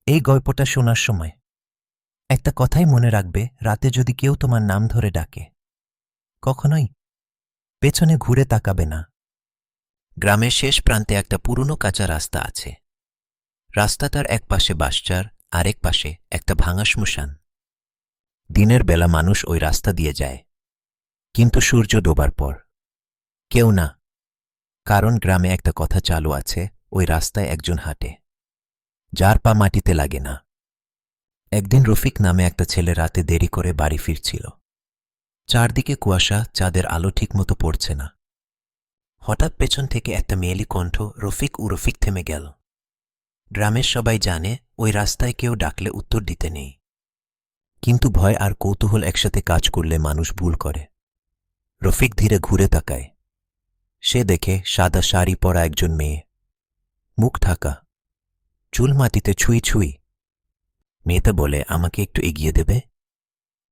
এই গল্পটা শোনার সময় একটা কথাই মনে রাখবে, রাতে যদি কেউ তোমার নাম ধরে ডাকে, কখনোই পেছনে ঘুরে তাকাবে না। গ্রামের শেষ প্রান্তে একটা পুরনো কাঁচা রাস্তা আছে। রাস্তাটার এক পাশে বাঁশঝার, আরেক পাশে একটা ভাঙা শ্মশান। দিনের বেলা মানুষ ওই রাস্তা দিয়ে যায়, কিন্তু সূর্য ডোবার পর কেউ না। কারণ গ্রামে একটা কথা চালু আছে, ওই রাস্তায় একজন হাঁটে, যার পা মাটিতে লাগে না। একদিন রফিক নামে একটা ছেলে রাতে দেরি করে বাড়ি ফিরছিল। চারদিকে কুয়াশা, চাঁদের আলো ঠিকমতো পড়ছে না। হঠাৎ পেছন থেকে একটা মেয়েলি কণ্ঠ, রফিক ও রফিক থেমে গেল। গ্রামের সবাই জানে ওই রাস্তায় কেউ ডাকলে উত্তর দিতে নেই, কিন্তু ভয় আর কৌতূহল একসাথে কাজ করলে মানুষ ভুল করে। রফিক ধীরে ঘুরে তাকায়। সে দেখে সাদা শাড়ি পরা একজন মেয়ে, মুখ ঢাকা, চুল মাটিতে ছুঁই ছুঁই। মেয়েটা বলে, আমাকে একটু এগিয়ে দেবে?